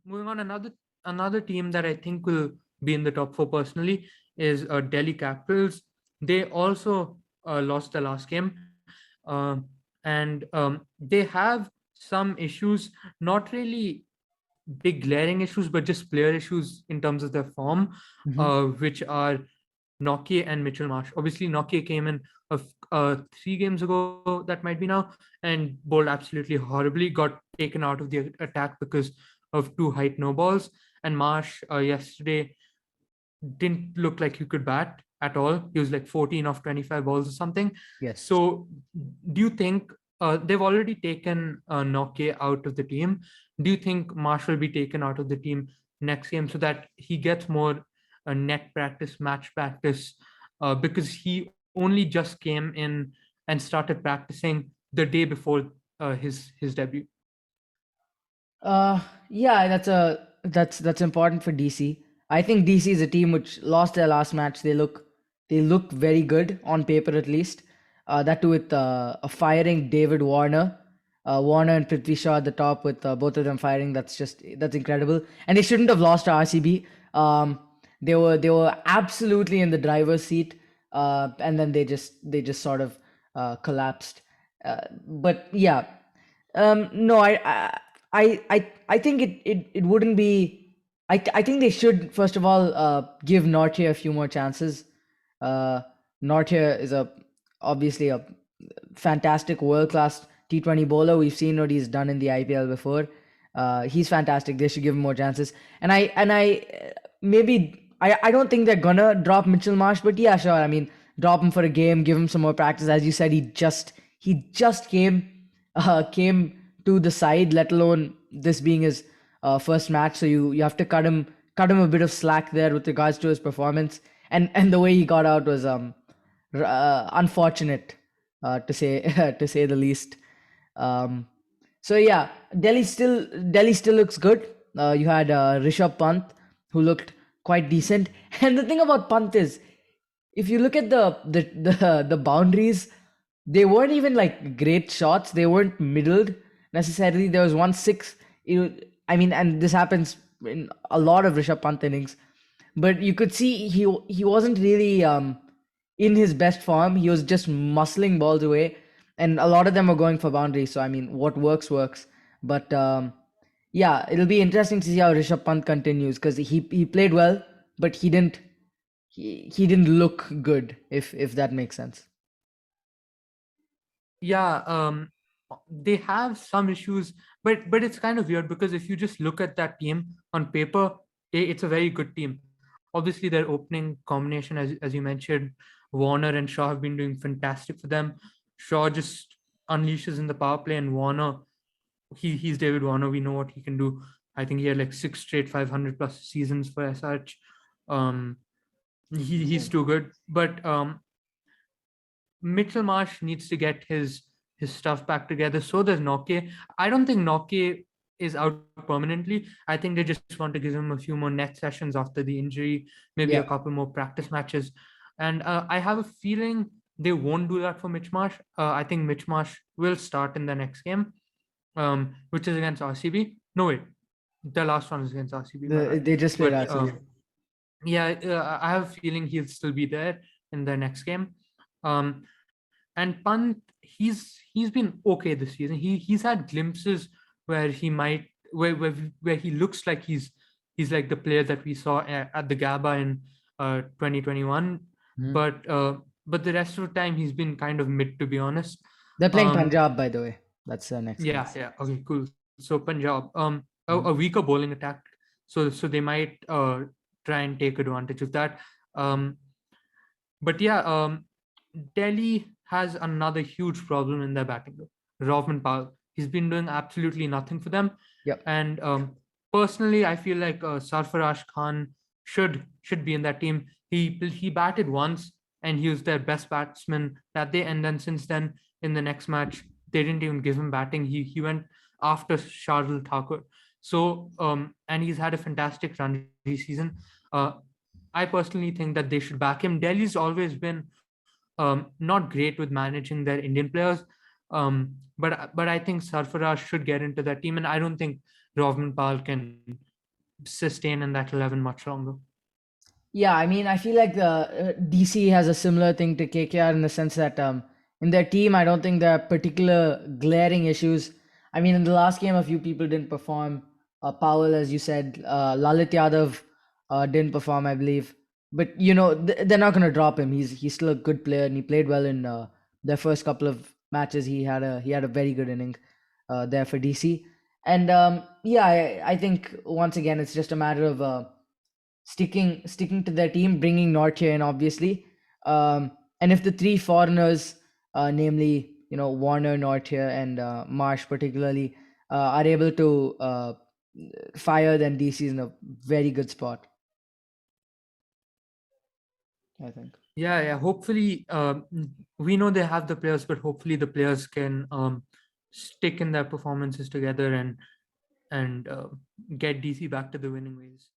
Moving on, another team that I think will be in the top four personally is Delhi Capitals. They also lost the last game, and they have some issues, not really big glaring issues, but just player issues in terms of their form, Hmm. which are Nokia and Mitchell Marsh. Obviously, Nokia came in 3 games ago, that might be now, and bowled absolutely horribly, got taken out of the attack because of two height no balls. And Marsh yesterday didn't look like he could bat at all. He was like 14 of 25 balls or something. Yes. So, do you think they've already taken Nokia out of the team? Do you think Marsh will be taken out of the team next game so that he gets more net practice, match practice? Because he only just came in and started practicing the day before his debut. Uh, yeah, that's important for DC. I think DC is a team which lost their last match. They look very good on paper at least. That too with a firing David Warner, Warner and Prithvi Shaw at the top with both of them firing. That's incredible. And they shouldn't have lost to RCB. They were absolutely in the driver's seat, and then they just sort of collapsed. But yeah, no, I think it wouldn't be. I think they should first of all give Nortje a few more chances. Uh, Nortje is obviously a fantastic world class T20 bowler. We've seen what he's done in the IPL before. He's fantastic. They should give him more chances. And I don't think they're gonna drop Mitchell Marsh, but yeah, sure. I mean, drop him for a game, give him some more practice. As you said, he just came to the side, let alone this being his first match. So you have to cut him a bit of slack there with regards to his performance, and the way he got out was unfortunate, to say to say the least. Um, so yeah, Delhi still looks good. You had Rishabh Pant, who looked quite decent, and the thing about Pant is, if you look at the boundaries, they weren't even like great shots. They weren't middled necessarily. There was one six. I mean, and this happens in a lot of Rishabh Pant innings, but you could see he wasn't really in his best form. He was just muscling balls away, and a lot of them were going for boundaries. So I mean, what works works. But yeah, it'll be interesting to see how Rishabh Pant continues because he played well, but he didn't look good, if that makes sense. Yeah, they have some issues, but it's kind of weird because if you just look at that team on paper, it's a very good team. Obviously, their opening combination, as you mentioned, Warner and Shaw have been doing fantastic for them. Shaw just unleashes in the power play, and Warner, he's David Warner. We know what he can do. I think he had like 6 straight 500 plus seasons for SH. Um, he's too good, but Mitchell Marsh needs to get his stuff back together. So does Nokia. I don't think Nokia is out permanently. I think they just want to give him a few more net sessions after the injury, maybe a Yeah. couple more practice matches. And I have a feeling they won't do that for Mitch Marsh. I think Mitch Marsh will start in the next game, which is against RCB. No, wait. The last one is against RCB, my bad. They just played But RCB. yeah, I have a feeling he'll still be there in the next game. And Pant, he's been okay this season. He's had glimpses where he might where he looks like he's like the player that we saw at the GABA in 2021. Mhm. But the rest of the time he's been kind of mid, to be honest. They're playing Um, Punjab, by the way. That's the next game. yeah, okay, cool. So Punjab, a weaker bowling attack, so they might try and take advantage of that. Um, but yeah, Delhi has another huge problem in their batting. Rovman Powell, he's been doing absolutely nothing for them. Yep. And personally, I feel like Sarfaraz Khan should be in that team. He batted once and he was their best batsman that day. And then since then, in the next match, they didn't even give him batting. He went after Shardul Thakur. So and he's had a fantastic Ranji season. I personally think that they should back him. Delhi's always been not great with managing their Indian players, but I think Sarfaraz should get into that team, and I don't think Rovman Pal can sustain in that 11 much longer. Yeah, I mean, I feel like the DC has a similar thing to KKR in the sense that in their team, I don't think there are particular glaring issues. I mean, in the last game, a few people didn't perform. Powell, as you said, Lalit Yadav didn't perform, I believe. But you know, they're not going to drop him. He's still a good player, and he played well in their first couple of matches. He had a very good inning there for DC. And yeah, I think once again, it's just a matter of sticking to their team, bringing Nortje in, obviously. And if the three foreigners, namely Warner, Nortje, and Marsh particularly, are able to fire, then DC is in a very good spot, I think. Yeah. Hopefully, we know they have the players, but hopefully the players can stick in their performances together and get DC back to the winning ways.